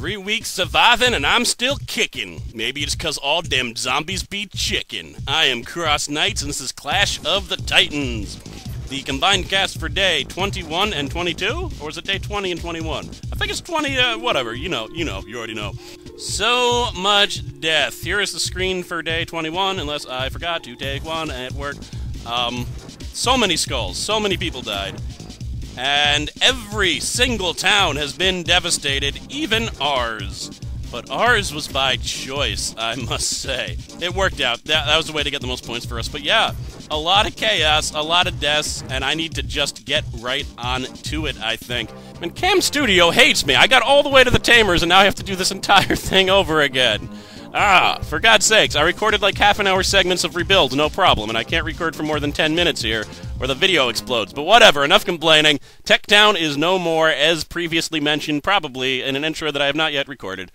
3 weeks surviving and I'm still kicking. Maybe it's 'cause all them zombies be chicken. I am CrossKnights and this is Clash of the Titans. The combined cast for day 21 and 22? Or is it day 20 and 21? I think it's 20, whatever. You already know. So much death. Here is the screen for day 21, unless I forgot to take one at work. So many skulls, so many people died. And every single town has been devastated, even ours. But ours was by choice, I must say. It worked out. That was the way to get the most points for us. But yeah, a lot of chaos, a lot of deaths, and I need to just get right on to it, I think. And Cam Studio hates me. I got all the way to the Tamers, and now I have to do this entire thing over again. For God's sakes, I recorded like half-an-hour segments of Rebuild, no problem, and I can't record for more than 10 minutes here, or the video explodes. But whatever, enough complaining. Techtown is no more, as previously mentioned, probably in an intro that I have not yet recorded.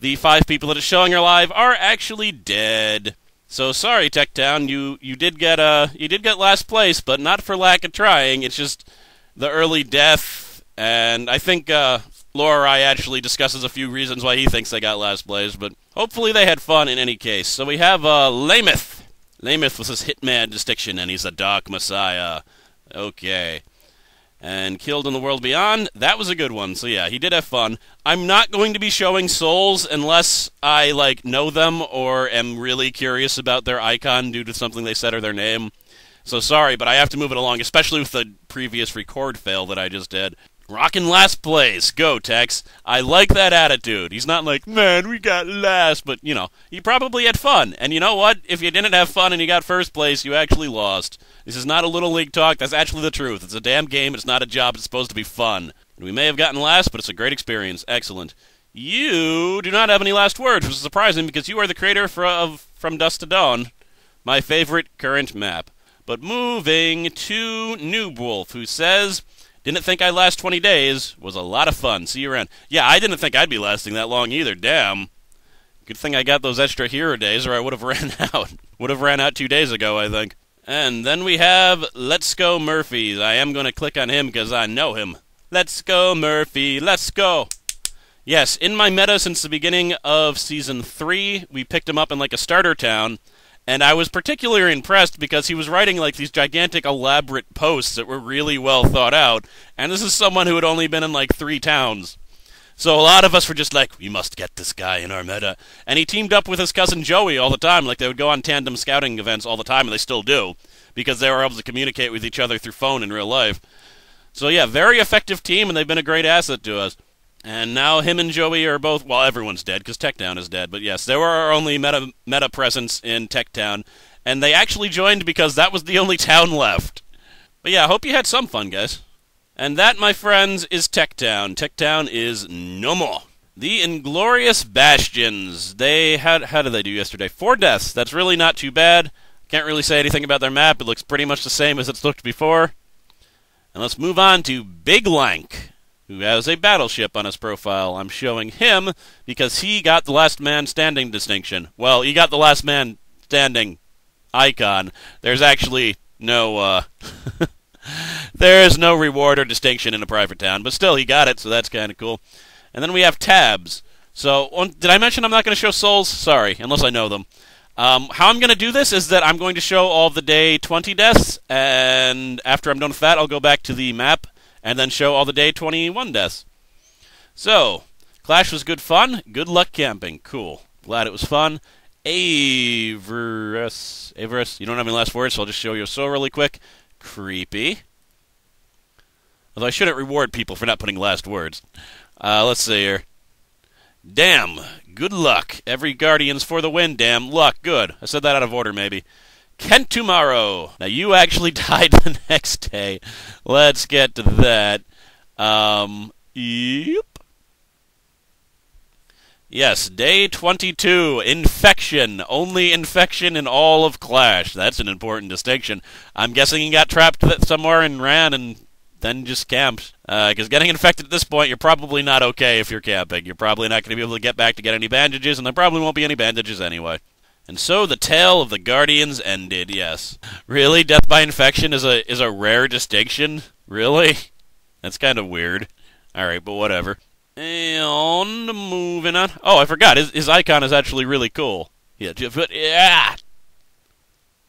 The 5 people that are showing are live are actually dead. So sorry, Techtown, you did get last place, but not for lack of trying. It's just the early death, and I think Lerajie actually discusses a few reasons why he thinks they got last place, but hopefully they had fun in any case. So we have Lameth. Lameth was his hitman distinction, and he's a dark messiah. Okay. And Killed in the World Beyond, that was a good one. So yeah, he did have fun. I'm not going to be showing souls unless I, know them or am really curious about their icon due to something they said or their name. So sorry, but I have to move it along, especially with the previous record fail that I just did. Rockin' last place. Go, Tex. I like that attitude. He's not like, man, we got last, but, he probably had fun. And you know what? If you didn't have fun and you got first place, you actually lost. This is not a Little League talk. That's actually the truth. It's a damn game. It's not a job. It's supposed to be fun. And we may have gotten last, but it's a great experience. Excellent. You do not have any last words, which is surprising because you are the creator of From Dusk to Dawn, my favorite current map. But moving to Noob Wolf, who says, didn't think I'd last 20 days. Was a lot of fun. See you around. Yeah, I didn't think I'd be lasting that long either. Damn. Good thing I got those extra hero days or I would have ran out. Would have ran out 2 days ago, I think. And then we have Let's Go Murphys. I am going to click on him because I know him. Let's go, Murphy. Let's go. Yes, in my meta since the beginning of Season 3, we picked him up in a starter town. And I was particularly impressed because he was writing these gigantic elaborate posts that were really well thought out. And this is someone who had only been in 3 towns. So a lot of us were just like, we must get this guy in our meta. And he teamed up with his cousin Joey all the time. They would go on tandem scouting events all the time, and they still do. Because they were able to communicate with each other through phone in real life. So yeah, very effective team, and they've been a great asset to us. And now him and Joey are both, well, everyone's dead, because Techtown is dead. But yes, they were our only meta presence in Techtown. And they actually joined because that was the only town left. But yeah, I hope you had some fun, guys. And that, my friends, is Techtown. Techtown is no more. The Inglorious Bastions. How did they do yesterday? 4 deaths. That's really not too bad. Can't really say anything about their map. It looks pretty much the same as it's looked before. And let's move on to Big Lank, who has a battleship on his profile. I'm showing him because he got the last man standing distinction. Well, he got the last man standing icon. There's actually no, there is no reward or distinction in a private town, but still, he got it, so that's kind of cool. And then we have tabs. So, did I mention I'm not going to show souls? Sorry, unless I know them. How I'm going to do this is that I'm going to show all the day 20 deaths, and after I'm done with that, I'll go back to the map, and then show all the day 21 deaths. So, Clash was good fun. Good luck camping. Cool. Glad it was fun. Averus, you don't have any last words, so I'll just show you a soul really quick. Creepy. Although I shouldn't reward people for not putting last words. Let's see here. Damn. Good luck. Every Guardian's for the win. Damn. Luck. Good. I said that out of order, maybe. Kent tomorrow. Now, you actually died the next day. Let's get to that. Yep. Yes, day 22. Infection. Only infection in all of Clash. That's an important distinction. I'm guessing he got trapped somewhere and ran and then just camped. Because getting infected at this point, you're probably not okay if you're camping. You're probably not going to be able to get back to get any bandages, and there probably won't be any bandages anyway. And so the tale of the Guardians ended, yes. Really? Death by infection is a rare distinction? Really? That's kind of weird. Alright, but whatever. And moving on. Oh, I forgot. His icon is actually really cool. Yeah.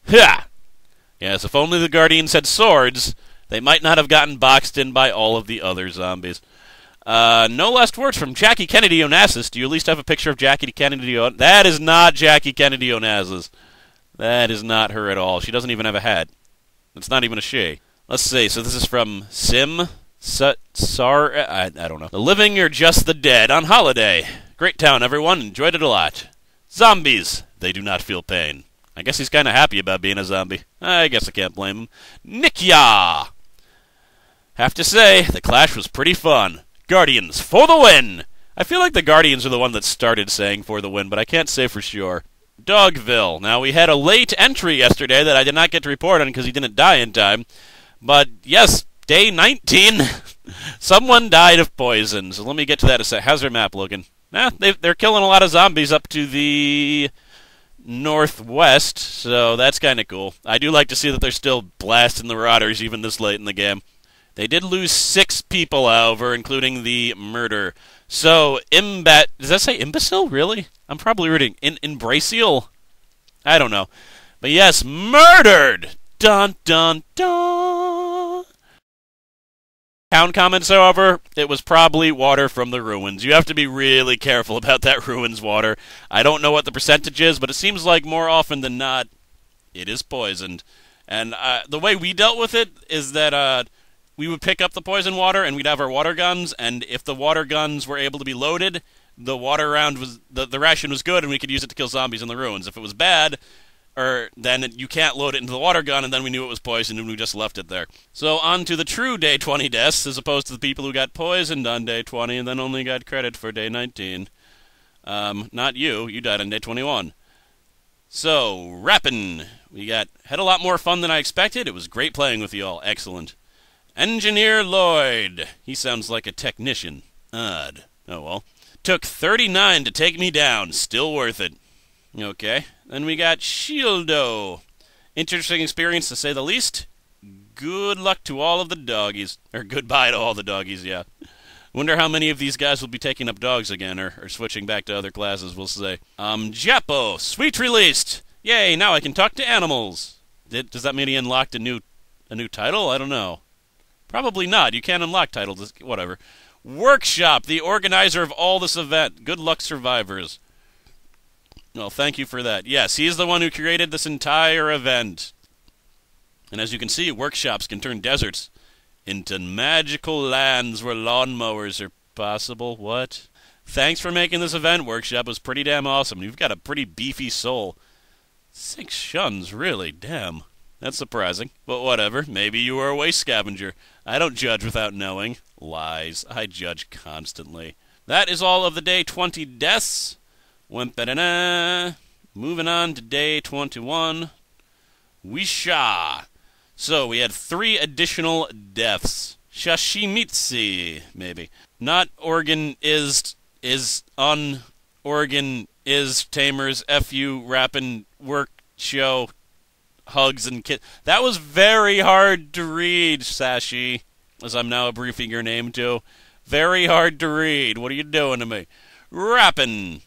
Yeah. Yes, if only the Guardians had swords, they might not have gotten boxed in by all of the other zombies. No last words from Jackie Kennedy Onassis. Do you at least have a picture of Jackie Kennedy Onassis? That is not Jackie Kennedy Onassis. That is not her at all. She doesn't even have a hat. It's not even a she. Let's see. So this is from I don't know. The living or just the dead on holiday. Great town, everyone. Enjoyed it a lot. Zombies. They do not feel pain. I guess he's kind of happy about being a zombie. I guess I can't blame him. Nikya! Have to say, the clash was pretty fun. Guardians, for the win! I feel like the Guardians are the one that started saying for the win, but I can't say for sure. Dogville. Now, we had a late entry yesterday that I did not get to report on because he didn't die in time. But, yes, day 19, someone died of poison. So let me get to that in a sec. How's their map looking? They're killing a lot of zombies up to the northwest, so that's kind of cool. I do like to see that they're still blasting the Marauders even this late in the game. They did lose 6 people, however, including the murder. So, does that say imbecile, really? I'm probably reading Imbracial? I don't know. But yes, murdered! Dun dun dun! Town comments, however, it was probably water from the ruins. You have to be really careful about that ruins water. I don't know what the percentage is, but it seems like more often than not, it is poisoned. And the way we dealt with it is that we would pick up the poison water and we'd have our water guns, and if the water guns were able to be loaded, the water round was the ration was good and we could use it to kill zombies in the ruins. If it was bad, then you can't load it into the water gun, and then we knew it was poisoned and we just left it there. So on to the true day 20 deaths, as opposed to the people who got poisoned on day 20 and then only got credit for day 19. Not you. You died on day 21. So, rapping. We had a lot more fun than I expected. It was great playing with you all. Excellent. Engineer Lloyd. He sounds like a technician. Odd. Oh well. Took 39 to take me down. Still worth it. Okay. Then we got Shieldo. Interesting experience, to say the least. Good luck to all of the doggies. Or goodbye to all the doggies, yeah. Wonder how many of these guys will be taking up dogs again, or switching back to other classes, we'll say. Japo. Sweet released. Yay, now I can talk to animals. Does that mean he unlocked a new title? I don't know. Probably not. You can't unlock titles. Whatever. Workshop, the organizer of all this event. Good luck, survivors. Well, thank you for that. Yes, he is the one who created this entire event. And as you can see, workshops can turn deserts into magical lands where lawnmowers are possible. What? Thanks for making this event, Workshop. It was pretty damn awesome. You've got a pretty beefy soul. 6 shuns, really? Damn. That's surprising. But whatever. Maybe you were a waste scavenger. I don't judge without knowing. Lies. I judge constantly. That is all of the day 20 deaths. Moving on to day 21. Wisha. So, we had 3 additional deaths. Shashimitsi, maybe. Not organ is un-organ is Tamers, F-U, rapping, work, show, hugs, and kiss. That was very hard to read, Sashi, as I'm now briefing your name to. Very hard to read. What are you doing to me? Rapping.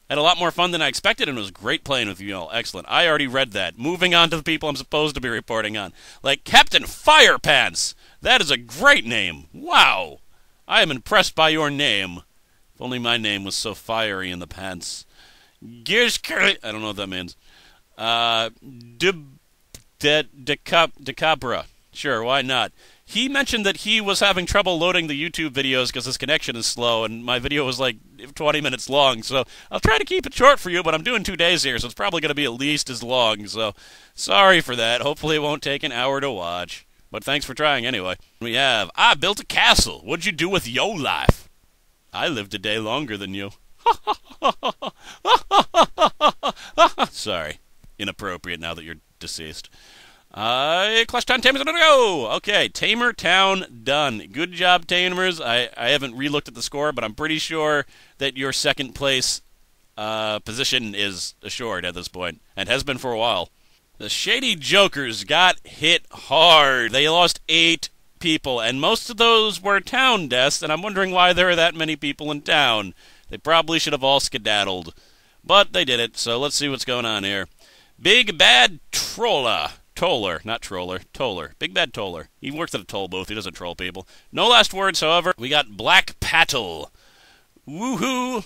Had a lot more fun than I expected, and it was great playing with you all. Excellent. I already read that. Moving on to the people I'm supposed to be reporting on. Like Captain Firepants. That is a great name. Wow. I am impressed by your name. If only my name was so fiery in the pants. Gears I don't know what that means. Decabra. Sure, why not? He mentioned that he was having trouble loading the YouTube videos because his connection is slow, and my video was like 20 minutes long, so I'll try to keep it short for you, but I'm doing 2 days here, so it's probably going to be at least as long, so sorry for that. Hopefully it won't take an hour to watch, but thanks for trying anyway. We have, I built a castle. What'd you do with your life? I lived a day longer than you. Sorry. Inappropriate now that you're deceased. Clash Town Tamers, go! Okay, Tamer Town done. Good job, Tamers. I haven't re-looked at the score, but I'm pretty sure that your second place position is assured at this point, and has been for a while. The Shady Jokers got hit hard. They lost 8 people, and most of those were town deaths, and I'm wondering why there are that many people in town. They probably should have all skedaddled. But they did it, so let's see what's going on here. Big Bad Toller. Big Bad Toller. He works at a toll booth. He doesn't troll people. No last words, however. We got Black Pattle. Woohoo.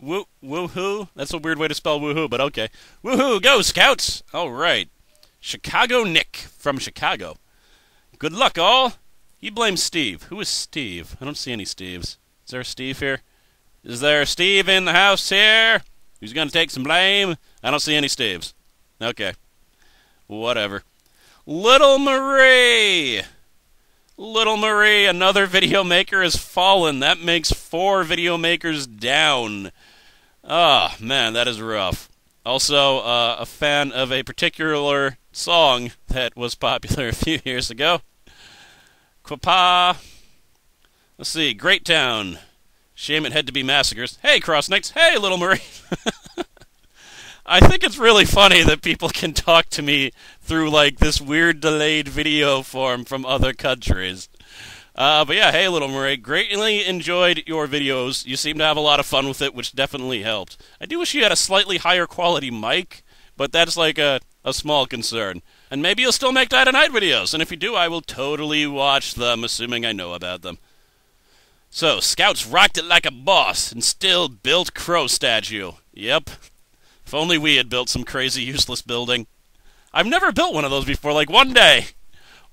Woohoo. That's a weird way to spell woohoo, but okay. Woohoo, go, Scouts! All right. Chicago Nick from Chicago. Good luck, all. He blames Steve. Who is Steve? I don't see any Steves. Is there a Steve here? Is there a Steve in the house here? Who's going to take some blame? I don't see any Steves. Okay. Whatever. LilMarie! LilMarie, another video maker has fallen. That makes 4 video makers down. Oh, man, that is rough. Also, a fan of a particular song that was popular a few years ago. Quapa. Let's see, Great Town. Shame it had to be massacres. Hey, CrossKnights. Hey, LilMarie. I think it's really funny that people can talk to me through, like, this weird delayed video form from other countries. But yeah, hey, LilMarie, greatly enjoyed your videos. You seem to have a lot of fun with it, which definitely helped. I do wish you had a slightly higher quality mic, but that's like a small concern. And maybe you'll still make Die2nite videos, and if you do, I will totally watch them, assuming I know about them. So, Scouts rocked it like a boss, and still built Crow statue. Yep. If only we had built some crazy useless building. I've never built one of those before, like one day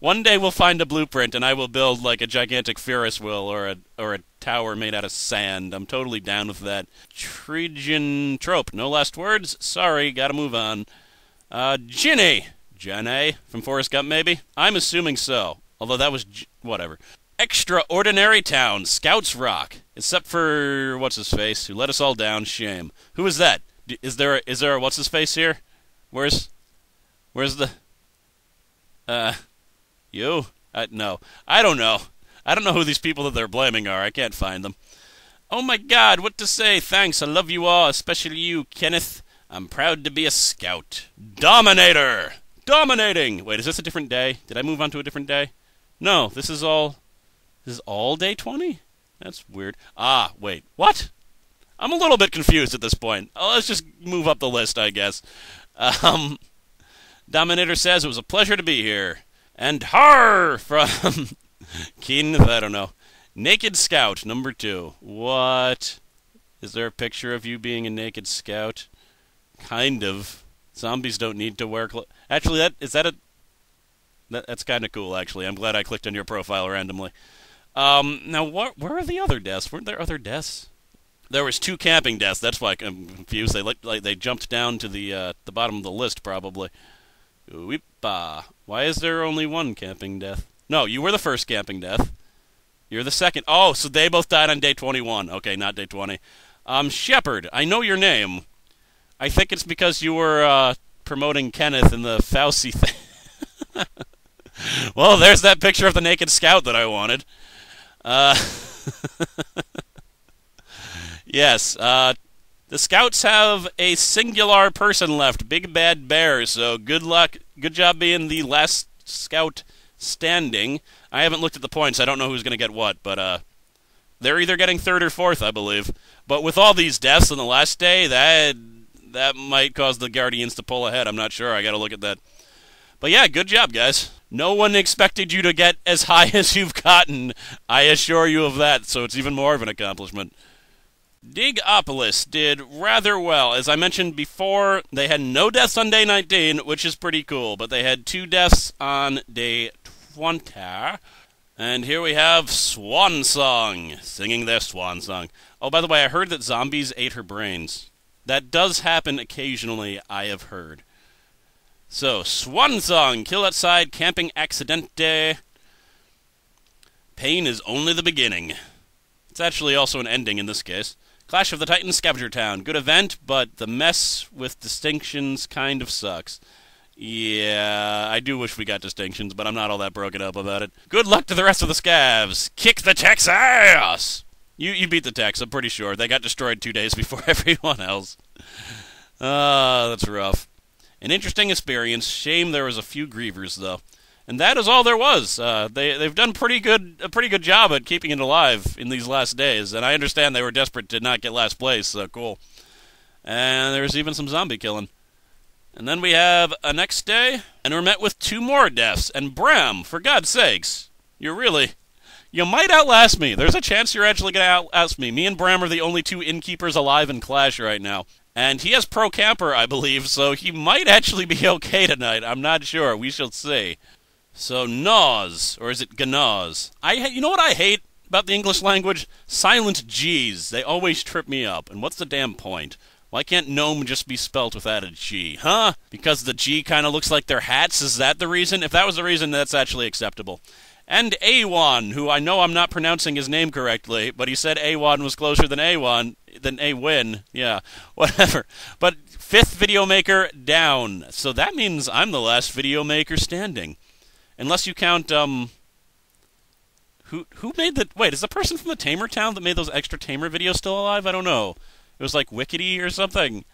we'll find a blueprint and I will build like a gigantic Ferris wheel or a tower made out of sand. I'm totally down with that. Trigian trope. No last words? Sorry, gotta move on. Ginny from Forrest Gump, maybe? I'm assuming so. Although that was whatever. Extraordinary Town. Scouts rock. Except for what's-his-face, who let us all down. Shame. Who is that? Is there a what's-his-face here? Where's the... You? No. I don't know. I don't know who these people that they're blaming are. I can't find them. Oh my god, what to say? Thanks, I love you all, especially you, Kenneth. I'm proud to be a scout. Dominator! Dominating! Wait, is this a different day? Did I move on to a different day? No, this is all day 20? That's weird. Ah, wait. What? I'm a little bit confused at this point. Let's just move up the list, I guess. Dominator says, it was a pleasure to be here. And har from Keen, I don't know. Naked Scout, number 2. What? Is there a picture of you being a naked scout? Kind of. Zombies don't need to wear clothes. Actually, that's kind of cool, actually. I'm glad I clicked on your profile randomly. Now, where are the other deaths? Weren't there other deaths? There was 2 camping deaths. That's why I'm confused. They looked like they jumped down to the bottom of the list, probably. Weepa. Why is there only 1 camping death? No, you were the first camping death. You're the second. Oh, so they both died on day 21. Okay, not day 20. Shepard, I know your name. I think it's because you were promoting Kenneth in the Fauci thing. Well, there's that picture of the naked scout that I wanted. Yes, the Scouts have a singular person left, Big Bad Bear, so good luck. Good job being the last Scout standing. I haven't looked at the points. I don't know who's going to get what, but they're either getting 3rd or 4th, I believe. But with all these deaths on the last day, that might cause the Guardians to pull ahead. I'm not sure. I got to look at that. But yeah, good job, guys. No one expected you to get as high as you've gotten. I assure you of that, so it's even more of an accomplishment. Digopolis did rather well. As I mentioned before, they had no deaths on day 19, which is pretty cool, but they had 2 deaths on day 20. And here we have Swan Song, singing their Swan Song. Oh, by the way, I heard that zombies ate her brains. That does happen occasionally, I have heard. So, Swan Song, kill outside, camping accidente. Pain is only the beginning. It's actually also an ending in this case. Clash of the Titans, Scavenger Town. Good event, but the mess with distinctions kind of sucks. Yeah, I do wish we got distinctions, but I'm not all that broken up about it. Good luck to the rest of the Scavs. Kick the tech's ass! You beat the techs, I'm pretty sure. They got destroyed 2 days before everyone else. That's rough. An interesting experience. Shame there was a few grievers, though. And that is all there was. They've done a pretty good job at keeping it alive in these last days. And I understand they were desperate to not get last place, so cool. And there's even some zombie killing. And then we have a next day, and we're met with 2 more deaths. And Bram, for God's sakes, you might outlast me. There's a chance you're actually going to outlast me. Me and Bram are the only 2 innkeepers alive in Clash right now. And he has Pro Camper, I believe, so he might actually be okay tonight. I'm not sure. We shall see. So, Gnaws, or is it Gnaws? You know what I hate about the English language? Silent G's. They always trip me up. And what's the damn point? Why can't gnome just be spelt without a G? Huh? Because the G kind of looks like their hats? Is that the reason? If that was the reason, that's actually acceptable. And Awan, who I know I'm not pronouncing his name correctly, but he said Awan was closer than Awin. Yeah, whatever. But 5th video maker down. So that means I'm the last video maker standing. Unless you count, who made the... Wait, is the person from the Tamer town that made those extra Tamer videos still alive? I don't know. It was like Wickedy or something.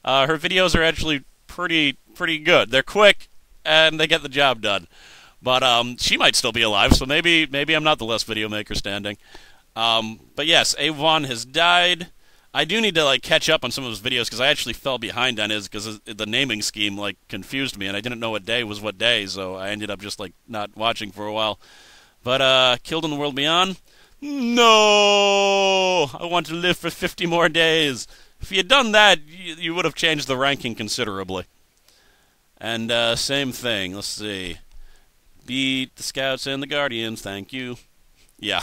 Her videos are actually pretty good. They're quick, and they get the job done. But she might still be alive, so maybe I'm not the last video maker standing. But yes, Awan has died. I do need to catch up on some of his videos because I actually fell behind on his because the naming scheme confused me and I didn't know what day was what day, so I ended up just not watching for a while. But Killed in the World Beyond. No, I want to live for 50 more days. If you had done that, you would have changed the ranking considerably. And same thing. Let's see. Beat the Scouts and the Guardians. Thank you. Yeah.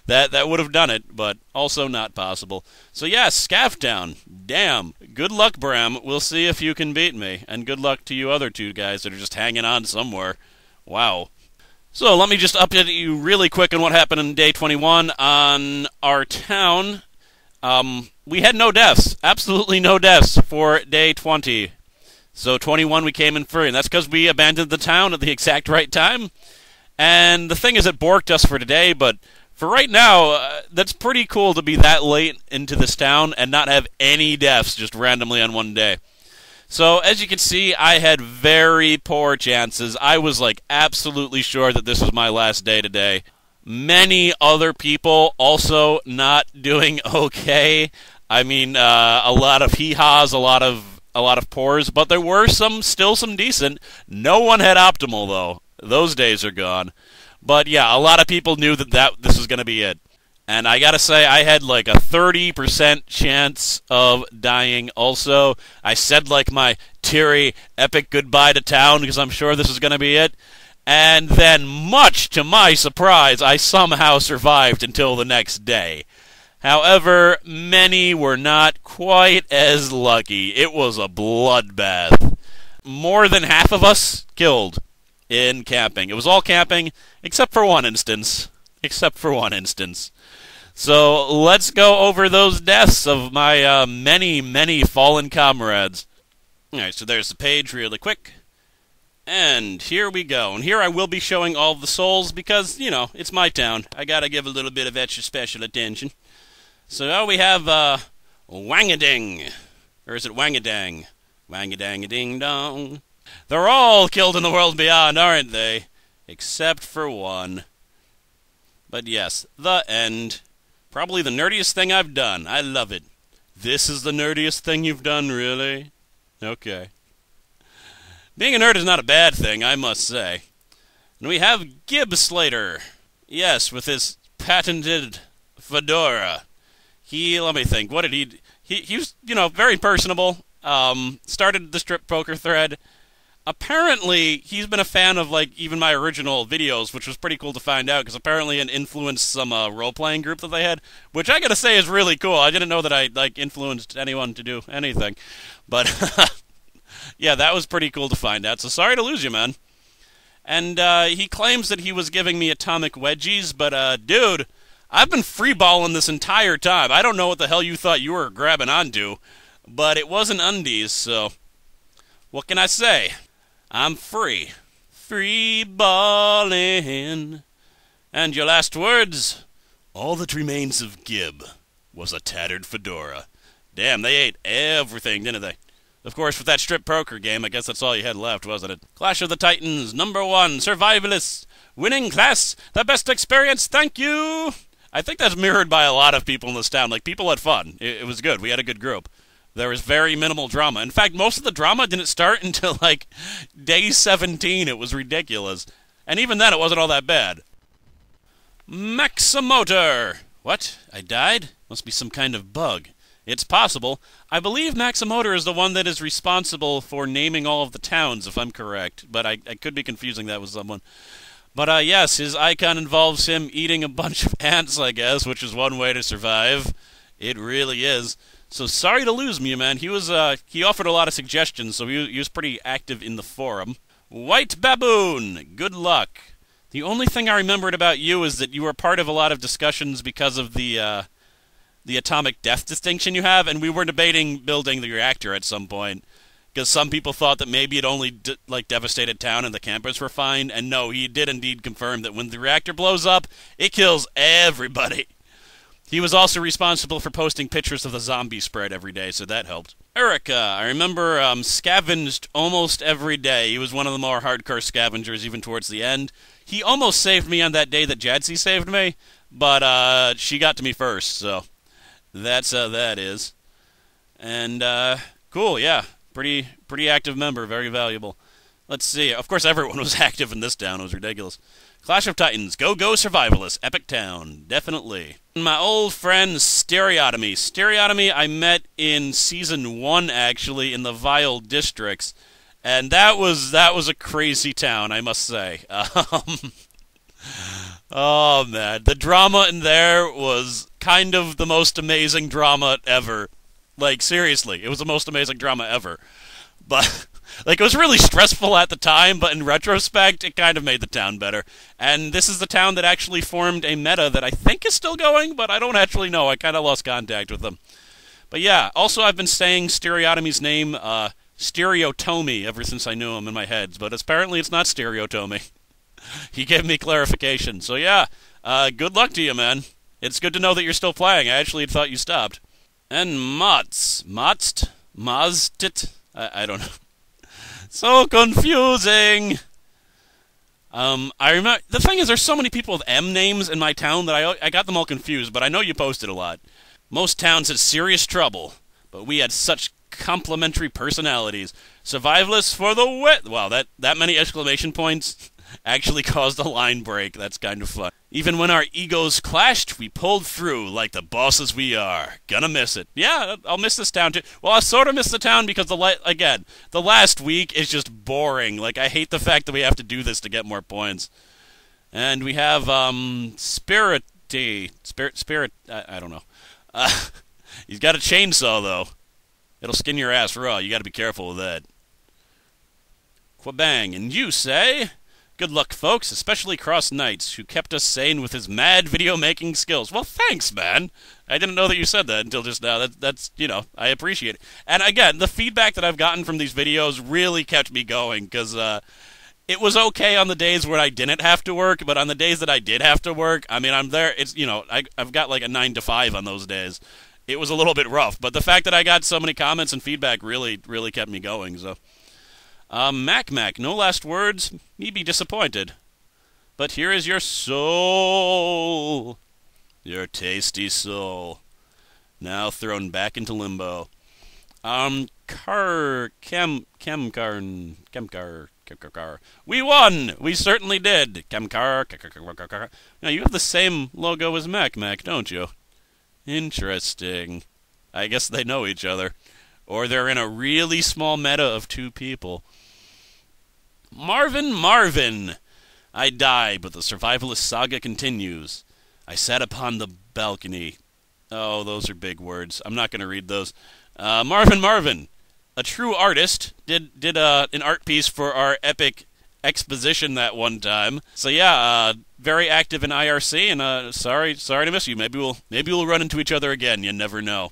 That would have done it, but also not possible. So yeah, Scav down. Damn. Good luck, Bram. We'll see if you can beat me. And good luck to you other 2 guys that are just hanging on somewhere. Wow. So let me just update you really quick on what happened in day 21 on our town. We had no deaths. Absolutely no deaths for day 20. So 21 we came in free, and that's because we abandoned the town at the exact right time. And the thing is, it borked us for today, but for right now, that's pretty cool to be that late into this town and not have any deaths just randomly on one day. So, as you can see, I had very poor chances. I was, absolutely sure that this was my last day today. Many other people also not doing okay. I mean, a lot of hee-haws, a lot of poors, but there were still some decent. No one had optimal, though. Those days are gone. But yeah, a lot of people knew that this was going to be it. And I gotta say, I had a 30% chance of dying also. I said my teary, epic goodbye to town because I'm sure this is going to be it. And then, much to my surprise, I somehow survived until the next day. However, many were not quite as lucky. It was a bloodbath. More than half of us killed in camping. It was all camping, except for one instance. So, let's go over those deaths of my many, many fallen comrades. Alright, so there's the page really quick. And here we go. And here I will be showing all of the souls because, it's my town. I gotta give a little bit of extra special attention. So now we have, Wangading. Or is it Wangadang? Wangadang-a-ding-dong. They're all killed in the world beyond, aren't they? Except for one. But yes, the end. Probably the nerdiest thing I've done. I love it. This is the nerdiest thing you've done, really? Okay. Being a nerd is not a bad thing, I must say. And we have Gib Slater. Yes, with his patented fedora. Let me think, what did he was, very personable. Started the strip poker thread. Apparently, he's been a fan of, even my original videos, which was pretty cool to find out, because apparently it influenced some role-playing group that they had, which I gotta say is really cool. I didn't know that I, influenced anyone to do anything. But, yeah, that was pretty cool to find out, so sorry to lose you, man. And, he claims that he was giving me atomic wedgies, but, dude, I've been freeballing this entire time. I don't know what the hell you thought you were grabbing onto, but it wasn't undies, so what can I say? I'm free. Free balling. And your last words? All that remains of Gib was a tattered fedora. Damn, they ate everything, didn't they? Of course, with that strip poker game, I guess that's all you had left, wasn't it? Clash of the Titans, number 1, Survivalist. Winning class, the best experience, thank you! I think that's mirrored by a lot of people in this town. Like, people had fun. It was good. We had a good group. There was very minimal drama. In fact, most of the drama didn't start until, like, day 17. It was ridiculous. And even then, it wasn't all that bad. Maximotor! What? I died? Must be some kind of bug. It's possible. I believe Maximotor is the one that is responsible for naming all of the towns, if I'm correct. But I could be confusing that with someone. But, yes, his icon involves him eating a bunch of ants, I guess, which is one way to survive. It really is. So sorry to lose me, man. He offered a lot of suggestions, so he was pretty active in the forum. White Baboon! Good luck. The only thing I remembered about you is that you were part of a lot of discussions because of the atomic death distinction you have, and we were debating building the reactor at some point. Because some people thought that maybe it only, devastated town and the campers were fine. And no, he did indeed confirm that when the reactor blows up, it kills everybody. He was also responsible for posting pictures of the zombie spread every day, so that helped. Erica, I remember scavenged almost every day. He was one of the more hardcore scavengers, even towards the end. He almost saved me on that day that Jadsy saved me, but she got to me first, so that's how that is. And, cool, yeah. Pretty active member, very valuable. Let's see. Of course, everyone was active in this town. It was ridiculous. Clash of Titans. Go Survivalist. Epic town. Definitely. My old friend Stereotomy. Stereotomy I met in Season 1, actually, in the Vile Districts. And that was a crazy town, I must say. Oh, man. The drama in there was kind of the most amazing drama ever. Like, seriously, it was the most amazing drama ever. But, like, it was really stressful at the time, but in retrospect, it kind of made the town better. And this is the town that actually formed a meta that I think is still going, but I don't actually know. I kind of lost contact with them. But yeah, also I've been saying Stereotomy's name, Stereotomy, ever since I knew him in my head. But apparently it's not Stereotomy. He gave me clarification. So yeah, good luck to you, man. It's good to know that you're still playing. I actually had thought you stopped. And Maztit? I don't know. So confusing! I remember, the thing is, there's so many people with M names in my town that I got them all confused, but I know you posted a lot. Most towns had serious trouble, but we had such complementary personalities. Survivalists for the wit! Wow, that many exclamation points actually caused a line break. That's kind of fun. Even when our egos clashed, we pulled through like the bosses we are. Gonna miss it. Yeah, I'll miss this town too. Well, I sort of miss the town because the last week is just boring. Like, I hate the fact that we have to do this to get more points. And we have, Spirit, I don't know. He's got a chainsaw, though. It'll skin your ass raw. You gotta be careful with that. Quabang, and you say? Good luck, folks, especially CrossKnights, who kept us sane with his mad video-making skills. Well, thanks, man. I didn't know that you said that until just now. That's, you know, I appreciate it. And again, the feedback that I've gotten from these videos really kept me going, because it was okay on the days where I didn't have to work, but on the days that I did have to work, I mean, I'm there. It's, you know, I've got like a 9 to 5 on those days. It was a little bit rough, but the fact that I got so many comments and feedback really kept me going, so... Mac, no last words. Me be disappointed. But here is your soul. Your tasty soul. Now thrown back into limbo. Kemkar. We won! We certainly did. Kemkar. Now, you have the same logo as Mac, don't you? Interesting. I guess they know each other. Or they're in a really small meta of 2 people. Marvin! I die, but the Survivalist saga continues. I sat upon the balcony. Oh, those are big words. I'm not going to read those. Marvin, a true artist, did an art piece for our epic exposition that one time. So yeah, very active in IRC, and sorry to miss you. Maybe we'll run into each other again. You never know.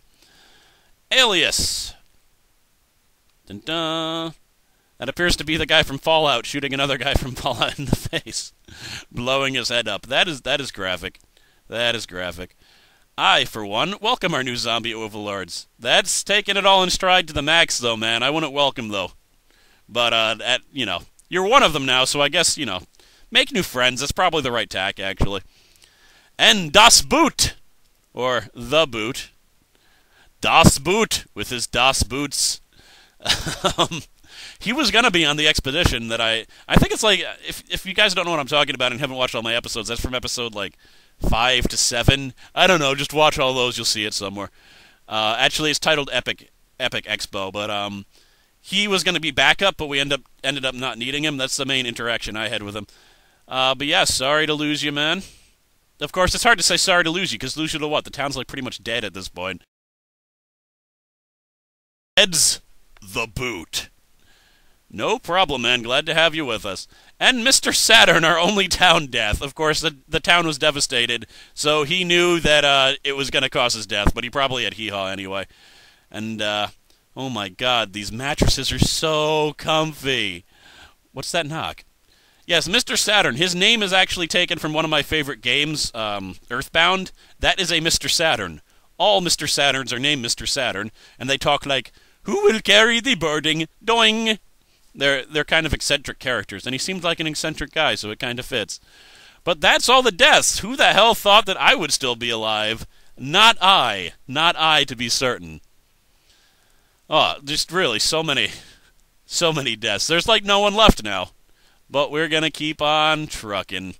Alias. Dun-dun. That appears to be the guy from Fallout shooting another guy from Fallout in the face, blowing his head up. That is graphic. That is graphic. I, for one, welcome our new zombie overlords. That's taking it all in stride to the max, though, man. I wouldn't welcome, though. But, you're one of them now, so I guess, make new friends. That's probably the right tack, actually. And Das Boot! Or The Boot. Das Boot, with his Das Boots. He was going to be on the expedition that I think it's like, if you guys don't know what I'm talking about and haven't watched all my episodes, that's from episode, 5 to 7. I don't know, just watch all those, you'll see it somewhere. Actually, it's titled Epic Expo, but, he was going to be backup, but we ended up not needing him. That's the main interaction I had with him. But yeah, sorry to lose you, man. Of course, it's hard to say sorry to lose you, because lose you to what? The town's, pretty much dead at this point. Ed's the Boot. No problem, man. Glad to have you with us. And Mr. Saturn, our only town death. Of course, the town was devastated, so he knew that it was going to cause his death, but he probably had hee-haw anyway. And, oh my god, these mattresses are so comfy. What's that knock? Yes, Mr. Saturn. His name is actually taken from one of my favorite games, Earthbound. That is a Mr. Saturn. All Mr. Saturns are named Mr. Saturn, and they talk like, "Who will carry the burden? Doing!" They're kind of eccentric characters, and he seemed like an eccentric guy, so it kind of fits. But that's all the deaths. Who the hell thought that I would still be alive? Not I. Not I, to be certain. Oh, just really, so many deaths. There's no one left now. But we're gonna keep on trucking.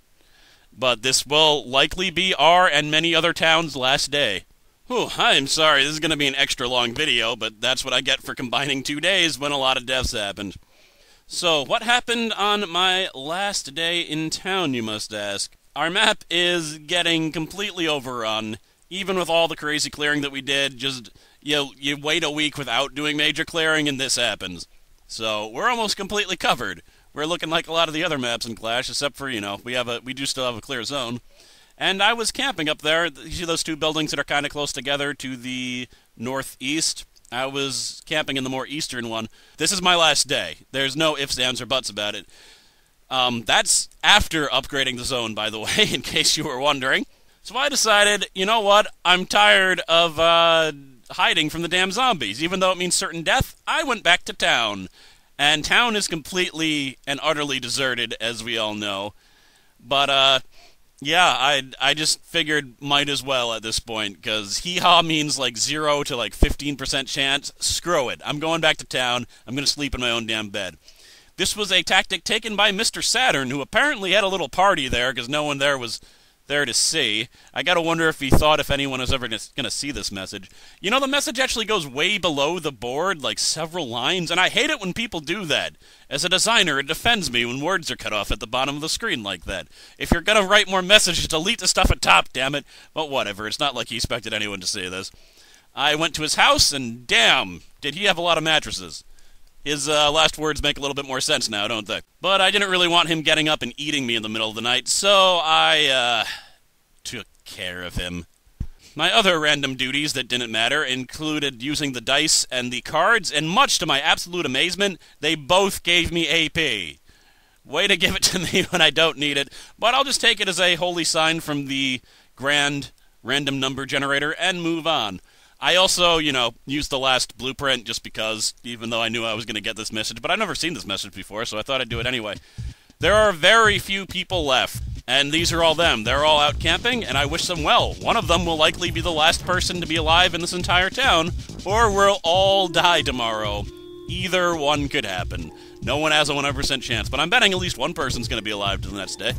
But this will likely be our and many other towns' last day. Whew, I'm sorry, this is gonna be an extra long video, but that's what I get for combining 2 days when a lot of deaths happened. So, what happened on my last day in town, you must ask? Our map is getting completely overrun. Even with all the crazy clearing that we did, just, you wait a week without doing major clearing and this happens. So, we're almost completely covered. We're looking like a lot of the other maps in Clash, except for, we do still have a clear zone. And I was camping up there. You see those two buildings that are kind of close together to the northeast? I was camping in the more eastern one. This is my last day. There's no ifs, ands, or buts about it. That's after upgrading the zone, by the way, in case you were wondering. So I decided, you know what? I'm tired of hiding from the damn zombies. Even though it means certain death, I went back to town. And town is completely and utterly deserted, as we all know. But, yeah, I just figured might as well at this point, because hee-haw means 0 to 15% chance. Screw it. I'm going back to town. I'm going to sleep in my own damn bed. This was a tactic taken by Mr. Saturn, who apparently had a little party there, because no one there was there to see. I gotta wonder if he thought if anyone was ever gonna see this message. You know, the message actually goes way below the board, several lines, and I hate it when people do that. As a designer, it offends me when words are cut off at the bottom of the screen like that. If you're gonna write more messages, delete the stuff at top, damn it. But whatever, it's not like he expected anyone to see this. I went to his house, and damn, did he have a lot of mattresses. His last words make a little bit more sense now, don't they? But I didn't really want him getting up and eating me in the middle of the night, so I, took care of him. My other random duties that didn't matter included using the dice and the cards, and much to my absolute amazement, they both gave me AP. Way to give it to me when I don't need it, but I'll just take it as a holy sign from the grand random number generator and move on. I also, used the last blueprint just because, even though I knew I was going to get this message, but I've never seen this message before, so I thought I'd do it anyway. There are very few people left, and these are all them. They're all out camping, and I wish them well. One of them will likely be the last person to be alive in this entire town, or we'll all die tomorrow. Either one could happen. No one has a 100% chance, but I'm betting at least one person's going to be alive to the next day.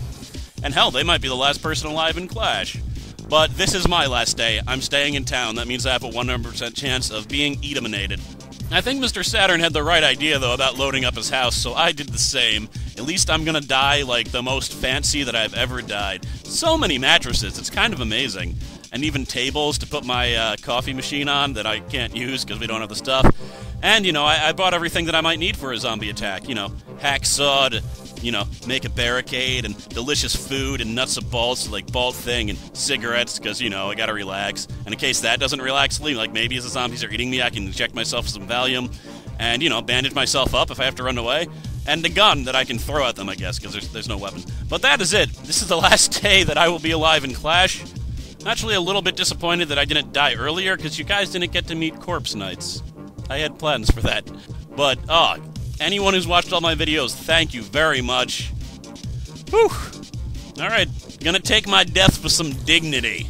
And hell, they might be the last person alive in Clash. But this is my last day. I'm staying in town. That means I have a 100% chance of being eliminated. I think Mr. Saturn had the right idea, though, about loading up his house, so I did the same. At least I'm gonna die like the most fancy that I've ever died. So many mattresses, it's kind of amazing. And even tables to put my coffee machine on that I can't use because we don't have the stuff. And, I bought everything that I might need for a zombie attack. Hacksaw to, make a barricade, and delicious food, and nuts and bolts, bald thing, and cigarettes, because, I gotta relax. And in case that doesn't relax me, maybe as the zombies are eating me, I can inject myself some Valium, and, bandage myself up if I have to run away. And a gun that I can throw at them, I guess, because there's no weapons. But that is it. This is the last day that I will be alive in Clash. Actually, a little bit disappointed that I didn't die earlier, because you guys didn't get to meet Corpse Knights. I had plans for that. But, anyone who's watched all my videos, thank you very much. Whew! Alright, gonna take my death with some dignity.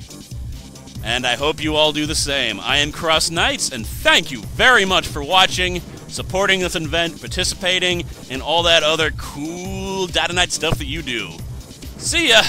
And I hope you all do the same. I am CrossKnights, and thank you very much for watching, supporting this event, participating, and all that other cool Die2nite stuff that you do. See ya!